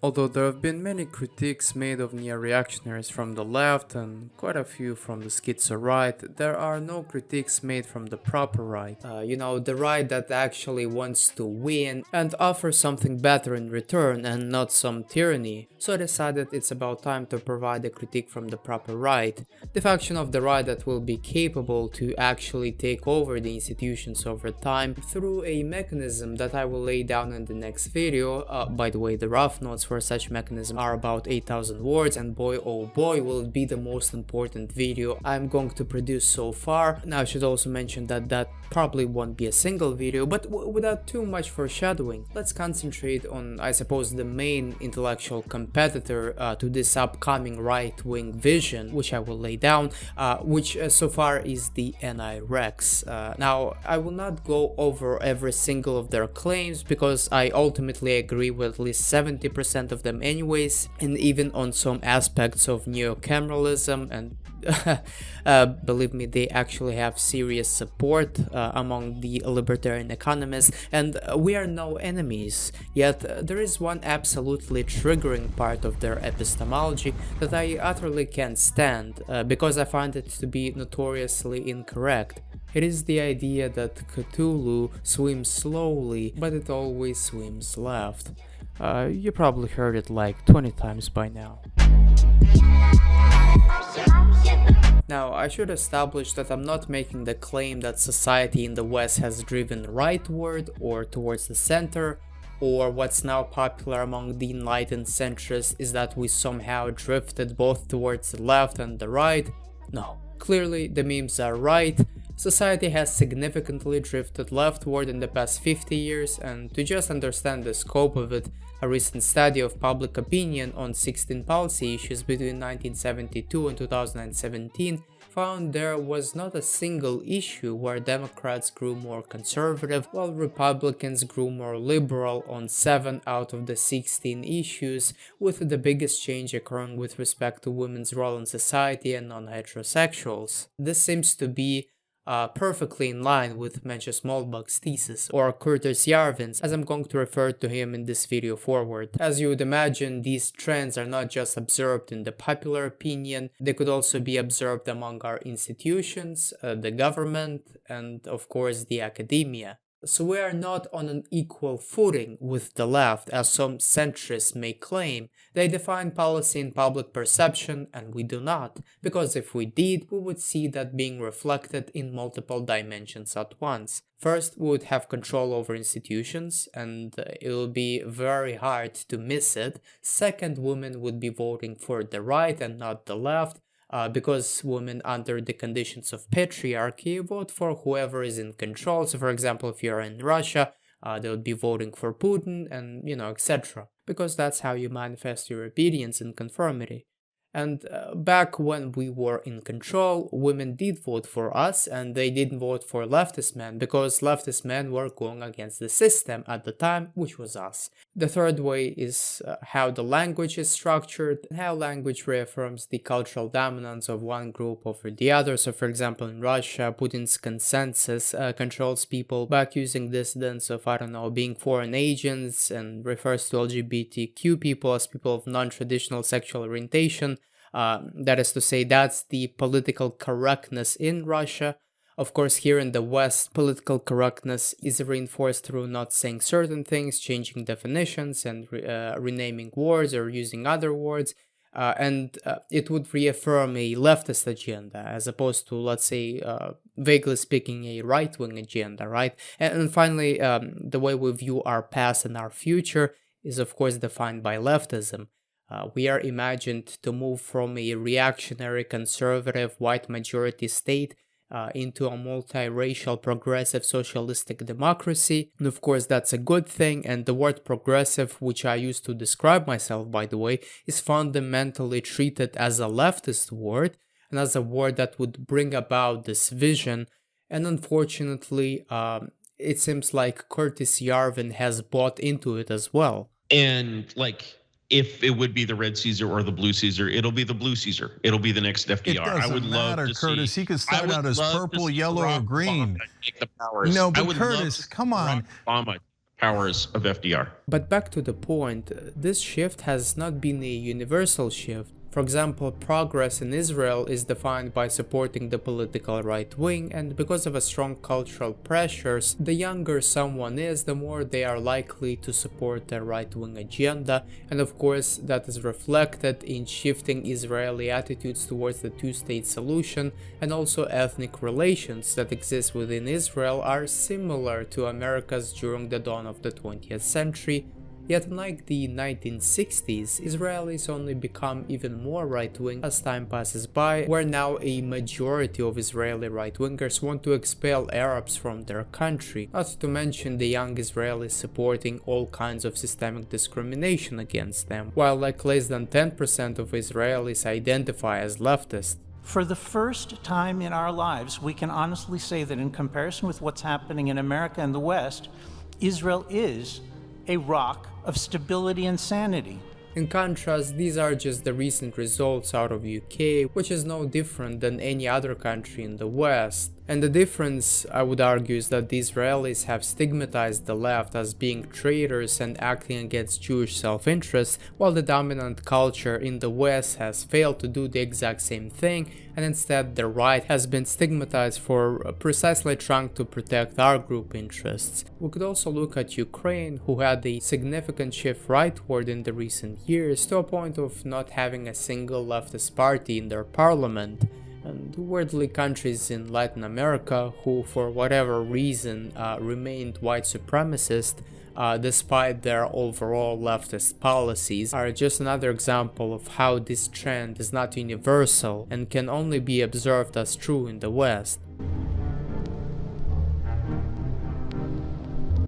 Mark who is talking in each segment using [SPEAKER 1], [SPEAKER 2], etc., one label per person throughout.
[SPEAKER 1] Although there have been many critiques made of neo-reactionaries from the left and quite a few from the schizo right, there are no critiques made from the proper right. The right that actually wants to win and offer something better in return and not some tyranny. So I decided it's about time to provide a critique from the proper right, the faction of the right that will be capable to actually take over the institutions over time through a mechanism that I will lay down in the next video. By the way, the rough notes for such mechanism are about 8,000 words, and boy oh boy will it be the most important video I'm going to produce so far. Now I should also mention that probably won't be a single video, but without too much foreshadowing, let's concentrate on, I suppose, the main intellectual competitor to this upcoming right-wing vision, which I will lay down, which so far is the NI-Rex. Now, I will not go over every single of their claims because I ultimately agree with at least 70% of them anyways, and even on some aspects of neocameralism, and believe me, they actually have serious support among the libertarian economists, and we are no enemies. Yet there is one absolutely triggering part of their epistemology that I utterly can't stand, because I find it to be notoriously incorrect. It is the idea that Cthulhu swims slowly, but it always swims left. You probably heard it like 20 times by now. Now, I should establish that I'm not making the claim that society in the West has driven rightward or towards the center, or what's now popular among the enlightened centrists is that we somehow drifted both towards the left and the right. No, clearly the memes are right. Society has significantly drifted leftward in the past 50 years, and to just understand the scope of it, a recent study of public opinion on 16 policy issues between 1972 and 2017 found there was not a single issue where Democrats grew more conservative while Republicans grew more liberal on 7 out of the 16 issues, with the biggest change occurring with respect to women's role in society and non-heterosexuals. This seems to be perfectly in line with Mencius Moldbug's thesis, or Curtis Yarvin's, as I'm going to refer to him in this video forward. As you would imagine, these trends are not just observed in the popular opinion, they could also be observed among our institutions, the government, and of course the academia. So we are not on an equal footing with the left, as some centrists may claim. They define policy in public perception, and we do not, because if we did, we would see that being reflected in multiple dimensions at once. First, we would have control over institutions, and it will be very hard to miss it. Second, women would be voting for the right and not the left. Because women under the conditions of patriarchy vote for whoever is in control. So for example, if you're in Russia, they would be voting for Putin and, etc. Because that's how you manifest your obedience and conformity. And back when we were in control, women did vote for us, and they didn't vote for leftist men because leftist men were going against the system at the time, which was us. The third way is how the language is structured, how language reaffirms the cultural dominance of one group over the other. So for example, in Russia, Putin's consensus controls people by accusing dissidents of, being foreign agents, and refers to LGBTQ people as people of non-traditional sexual orientation. That is to say, that's the political correctness in Russia. Of course, here in the West, political correctness is reinforced through not saying certain things, changing definitions, and renaming words or using other words. And it would reaffirm a leftist agenda as opposed to, let's say, vaguely speaking, a right-wing agenda, right? And finally, the way we view our past and our future is, of course, defined by leftism. We are imagined to move from a reactionary, conservative, white majority state into a multiracial, progressive, socialistic democracy. And of course, that's a good thing. And the word progressive, which I use to describe myself, by the way, is fundamentally treated as a leftist word and as a word that would bring about this vision. And unfortunately, it seems like Curtis Yarvin has bought into it as well.
[SPEAKER 2] And if it would be the red Caesar or the blue Caesar, it'll be the blue Caesar. It'll be the next FDR.
[SPEAKER 3] It doesn't
[SPEAKER 2] I would
[SPEAKER 3] matter,
[SPEAKER 2] love to
[SPEAKER 3] Curtis.
[SPEAKER 2] see.
[SPEAKER 3] He could start out as purple, yellow, or green.
[SPEAKER 2] Take the powers.
[SPEAKER 3] No, but
[SPEAKER 2] I would
[SPEAKER 3] Curtis, come on.
[SPEAKER 2] Obama powers of FDR.
[SPEAKER 1] But back to the point, this shift has not been a universal shift. For example, progress in Israel is defined by supporting the political right wing, and because of a strong cultural pressures, the younger someone is, the more they are likely to support the right wing agenda, and of course that is reflected in shifting Israeli attitudes towards the two-state solution, and also ethnic relations that exist within Israel are similar to America's during the dawn of the 20th century. Yet unlike the 1960s, Israelis only become even more right-wing as time passes by, where now a majority of Israeli right-wingers want to expel Arabs from their country, not to mention the young Israelis supporting all kinds of systemic discrimination against them, while like less than 10% of Israelis identify as leftist.
[SPEAKER 3] For the first time in our lives, we can honestly say that in comparison with what's happening in America and the West, Israel is a rock of stability and sanity.
[SPEAKER 1] In contrast, these are just the recent results out of UK, which is no different than any other country in the West. And the difference, I would argue, is that the Israelis have stigmatized the left as being traitors and acting against Jewish self-interest, while the dominant culture in the West has failed to do the exact same thing, and instead the right has been stigmatized for precisely trying to protect our group interests. We could also look at Ukraine, who had a significant shift rightward in the recent years, to a point of not having a single leftist party in their parliament. And weirdly, countries in Latin America, who for whatever reason remained white supremacist despite their overall leftist policies, are just another example of how this trend is not universal and can only be observed as true in the West.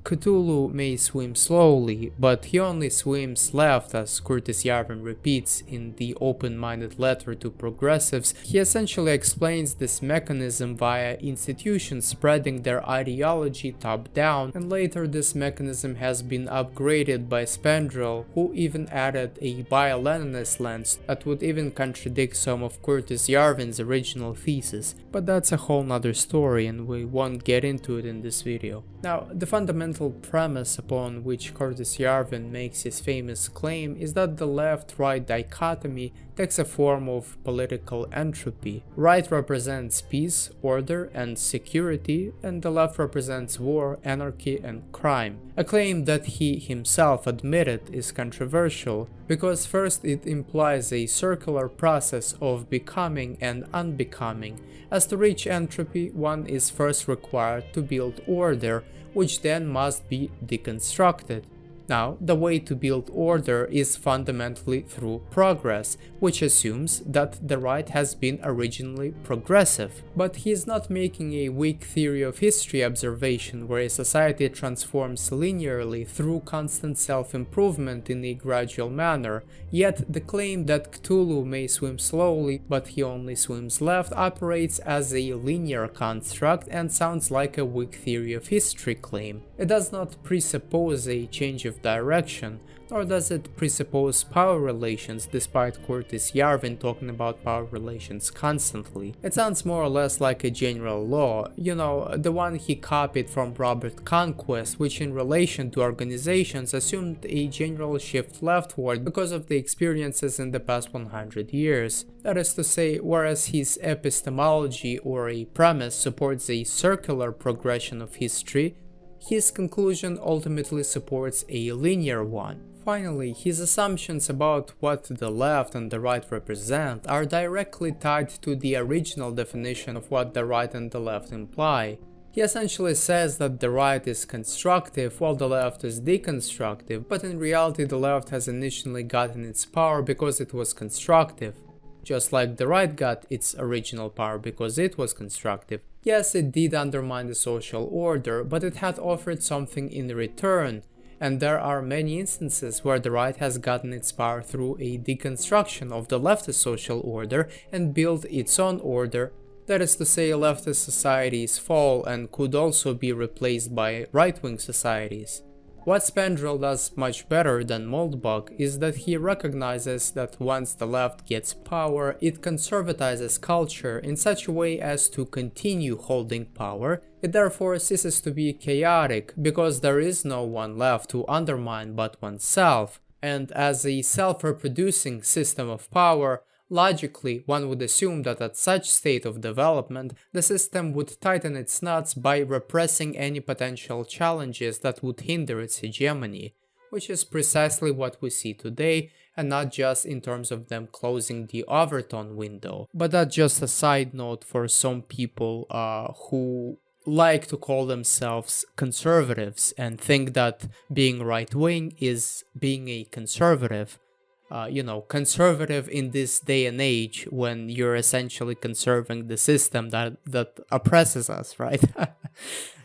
[SPEAKER 1] Cthulhu may swim slowly, but he only swims left, as Curtis Yarvin repeats in the open-minded letter to progressives. He essentially explains this mechanism via institutions spreading their ideology top-down, and later this mechanism has been upgraded by Spandrel, who even added a bio-Leninist lens that would even contradict some of Curtis Yarvin's original thesis. But that's a whole nother story, and we won't get into it in this video. Now, the fundamental premise upon which Curtis Yarvin makes his famous claim is that the left-right dichotomy takes a form of political entropy. Right represents peace, order, and security, and the left represents war, anarchy, and crime. A claim that he himself admitted is controversial, because first it implies a circular process of becoming and unbecoming. As to reach entropy, one is first required to build order, which then must be deconstructed. Now, the way to build order is fundamentally through progress, which assumes that the right has been originally progressive. But he is not making a weak theory of history observation where a society transforms linearly through constant self-improvement in a gradual manner. Yet the claim that Cthulhu may swim slowly, but he only swims left, operates as a linear construct and sounds like a weak theory of history claim. It does not presuppose a change of direction, nor does it presuppose power relations, despite Curtis Yarvin talking about power relations constantly. It sounds more or less like a general law, you know, the one he copied from Robert Conquest, which in relation to organizations assumed a general shift leftward because of the experiences in the past 100 years. That is to say, whereas his epistemology or a premise supports a circular progression of history, his conclusion ultimately supports a linear one. Finally, his assumptions about what the left and the right represent are directly tied to the original definition of what the right and the left imply. He essentially says that the right is constructive while the left is deconstructive, but in reality the left has initially gotten its power because it was constructive, just like the right got its original power because it was constructive. Yes, it did undermine the social order, but it had offered something in return, and there are many instances where the right has gotten its power through a deconstruction of the leftist social order and built its own order. That is to say, leftist societies fall and could also be replaced by right-wing societies. What Spandrel does much better than Moldbug is that he recognizes that once the left gets power, it conservatizes culture in such a way as to continue holding power, It therefore ceases to be chaotic, because there is no one left to undermine but oneself, and as a self-reproducing system of power, logically one would assume that at such state of development, the system would tighten its knots by repressing any potential challenges that would hinder its hegemony, which is precisely what we see today, and not just in terms of them closing the Overton window. But that's just a side note for some people who like to call themselves conservatives and think that being right-wing is being a conservative. Conservative in this day and age when you're essentially conserving the system that oppresses us, right?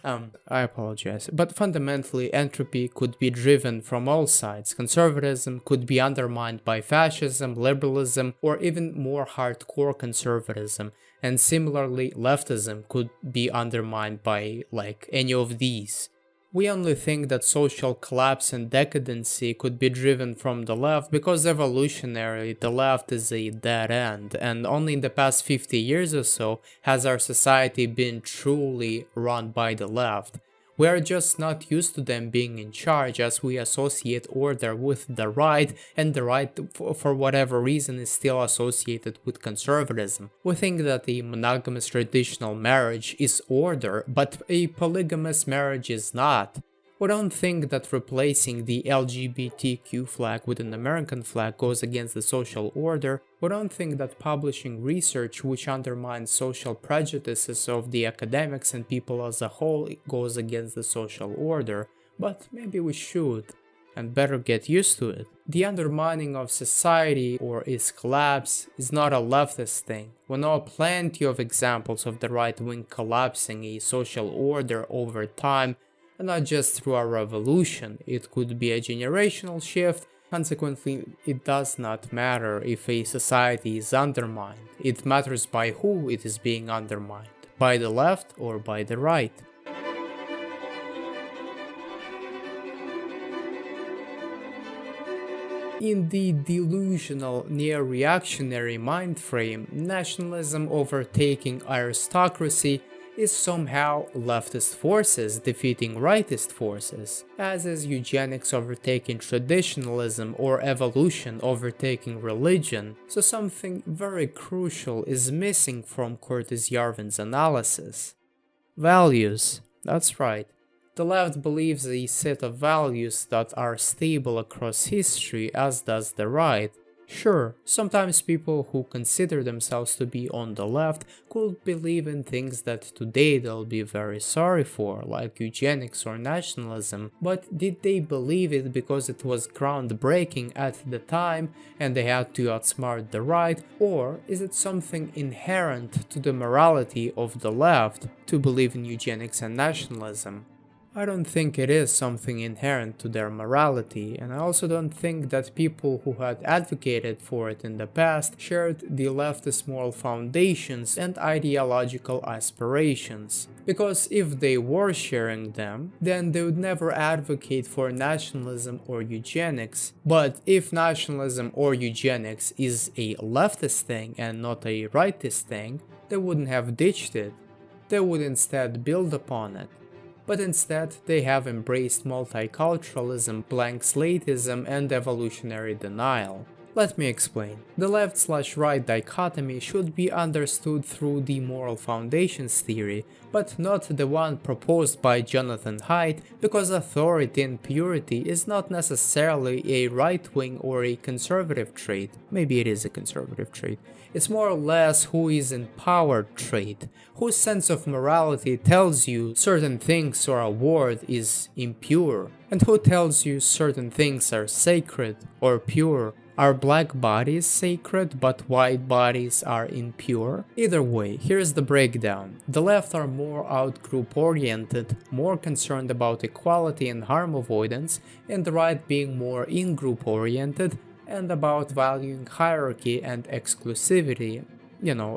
[SPEAKER 1] I apologize. But fundamentally, entropy could be driven from all sides. Conservatism could be undermined by fascism, liberalism, or even more hardcore conservatism. And similarly, leftism could be undermined by, any of these. We only think that social collapse and decadency could be driven from the left because evolutionarily the left is a dead end, and only in the past 50 years or so has our society been truly run by the left. We are just not used to them being in charge, as we associate order with the right, and the right, for whatever reason, is still associated with conservatism. We think that a monogamous traditional marriage is order, but a polygamous marriage is not. We don't think that replacing the LGBTQ flag with an American flag goes against the social order. We don't think that publishing research which undermines social prejudices of the academics and people as a whole goes against the social order, but maybe we should, and better get used to it. The undermining of society or its collapse is not a leftist thing. We know plenty of examples of the right wing collapsing a social order over time, and not just through a revolution. It could be a generational shift. Consequently, it does not matter if a society is undermined. It matters by who it is being undermined, by the left or by the right. In the delusional neo-reactionary mind frame, nationalism overtaking aristocracy is somehow leftist forces defeating rightist forces, as is eugenics overtaking traditionalism or evolution overtaking religion, so something very crucial is missing from Curtis Yarvin's analysis. Values. That's right. The left believes a set of values that are stable across history, as does the right. Sure, sometimes people who consider themselves to be on the left could believe in things that today they'll be very sorry for, like eugenics or nationalism, but did they believe it because it was groundbreaking at the time and they had to outsmart the right, or is it something inherent to the morality of the left to believe in eugenics and nationalism? I don't think it is something inherent to their morality, and I also don't think that people who had advocated for it in the past shared the leftist moral foundations and ideological aspirations. Because if they were sharing them, then they would never advocate for nationalism or eugenics. But if nationalism or eugenics is a leftist thing and not a rightist thing, they wouldn't have ditched it. They would instead build upon it. But instead, they have embraced multiculturalism, blank slateism, and evolutionary denial. Let me explain. The left/right dichotomy should be understood through the moral foundations theory, but not the one proposed by Jonathan Haidt, because authority and purity is not necessarily a right-wing or a conservative trait. Maybe it is a conservative trait. It's more or less who is empowered trait, whose sense of morality tells you certain things or a word is impure, and who tells you certain things are sacred or pure. Are black bodies sacred but white bodies are impure? Either way, here's the breakdown. The left are more out-group oriented, more concerned about equality and harm avoidance, and the right being more in-group oriented and about valuing hierarchy and exclusivity,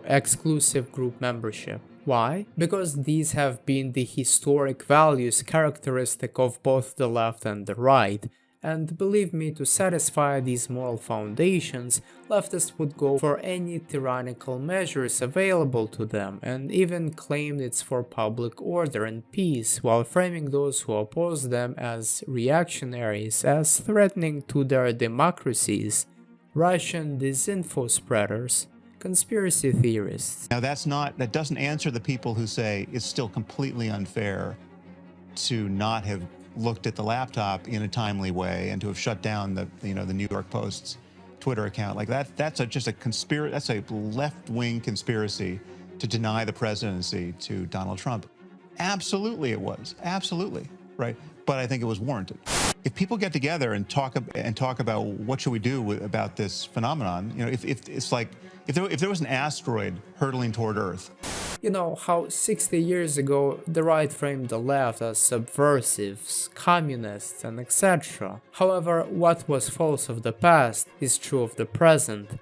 [SPEAKER 1] exclusive group membership. Why? Because these have been the historic values characteristic of both the left and the right, and believe me, to satisfy these moral foundations, leftists would go for any tyrannical measures available to them, and even claim it's for public order and peace, while framing those who oppose them as reactionaries, as threatening to their democracies, Russian disinfo spreaders, conspiracy theorists.
[SPEAKER 4] Now that doesn't answer the people who say it's still completely unfair to not have looked at the laptop in a timely way and to have shut down the New York Post's Twitter account. Like that's just a conspiracy. That's a left-wing conspiracy to deny the presidency to Donald Trump. Absolutely, it was. Absolutely, right? But I think it was warranted. If people get together and talk about what should we do about this phenomenon, if there was an asteroid hurtling toward Earth.
[SPEAKER 1] You know how 60 years ago the right framed the left as subversives, communists, and etc. However, what was false of the past is true of the present.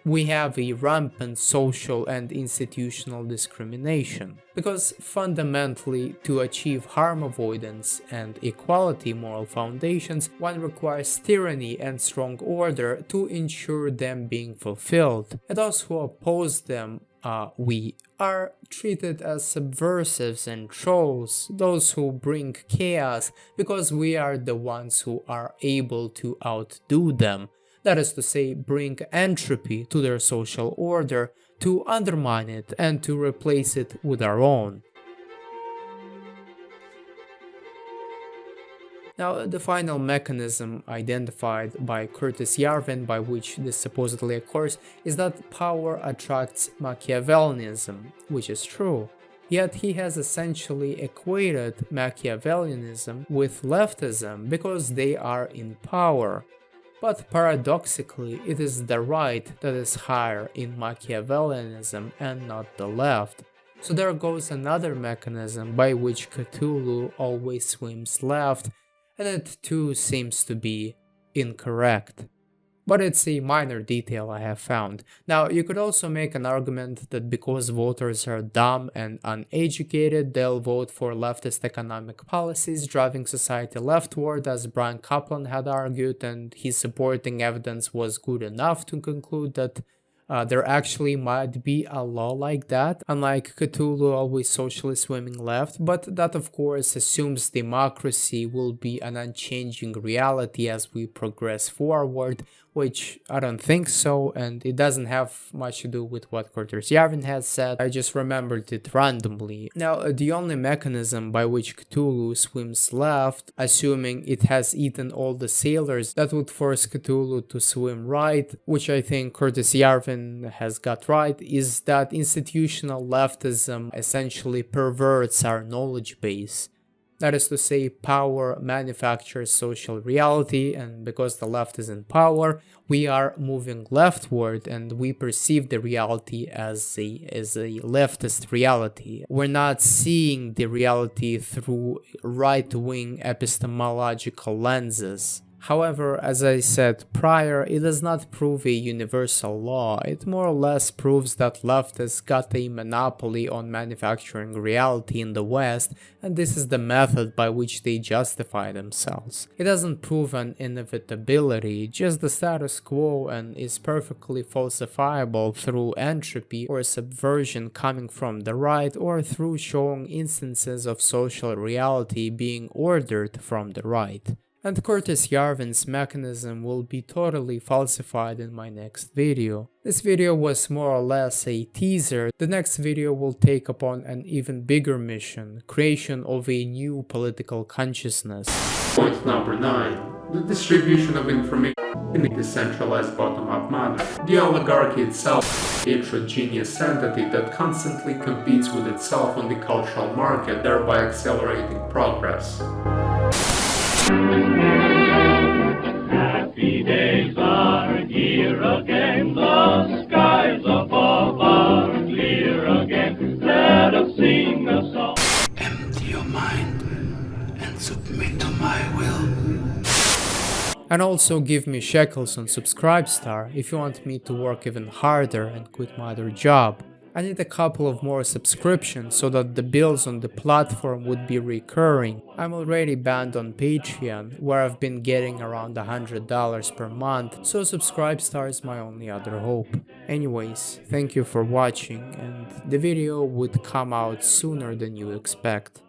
[SPEAKER 1] We have a rampant social and institutional discrimination, because fundamentally, to achieve harm avoidance and equality moral foundations, one requires tyranny and strong order to ensure them being fulfilled, and those who oppose them, we are treated as subversives and trolls, those who bring chaos, because we are the ones who are able to outdo them. That is to say, bring entropy to their social order, to undermine it and to replace it with our own. Now, the final mechanism identified by Curtis Yarvin by which this supposedly occurs is that power attracts Machiavellianism, which is true. Yet he has essentially equated Machiavellianism with leftism because they are in power. But paradoxically, it is the right that is higher in Machiavellianism and not the left. So there goes another mechanism by which Cthulhu always swims left, and it too seems to be incorrect. But it's a minor detail I have found. Now, you could also make an argument that because voters are dumb and uneducated, they'll vote for leftist economic policies driving society leftward, as Brian Kaplan had argued, and his supporting evidence was good enough to conclude that there actually might be a law like that, unlike Cthulhu always socially swimming left, but that of course assumes democracy will be an unchanging reality as we progress forward, which I don't think so, and it doesn't have much to do with what Curtis Yarvin has said. I just remembered it randomly. Now, the only mechanism by which Cthulhu swims left, assuming it has eaten all the sailors, that would force Cthulhu to swim right, which I think Curtis Yarvin has got right, is that institutional leftism essentially perverts our knowledge base. That is to say, power manufactures social reality, and because the left is in power, we are moving leftward and we perceive the reality as a leftist reality. We're not seeing the reality through right-wing epistemological lenses. However, as I said prior, it does not prove a universal law. It more or less proves that leftists got a monopoly on manufacturing reality in the West, and this is the method by which they justify themselves. It doesn't prove an inevitability, just the status quo, and is perfectly falsifiable through entropy or subversion coming from the right, or through showing instances of social reality being ordered from the right. And Curtis Yarvin's mechanism will be totally falsified in my next video. This video was more or less a teaser. The next video will take upon an even bigger mission, creation of a new political consciousness.
[SPEAKER 5] Point number 9. The distribution of information in a decentralized bottom-up manner. The oligarchy itself is a heterogeneous entity that constantly competes with itself on the cultural market, thereby accelerating progress.
[SPEAKER 6] Happy days are here again, the skies above are clear again. Let us sing a song.
[SPEAKER 7] Empty your mind and submit to my will.
[SPEAKER 1] And also give me shekels on Subscribestar if you want me to work even harder and quit my other job. I need a couple of more subscriptions so that the bills on the platform would be recurring. I'm already banned on Patreon, where I've been getting around $100 per month, so Subscribestar is my only other hope. Anyways, thank you for watching, and the video would come out sooner than you expect.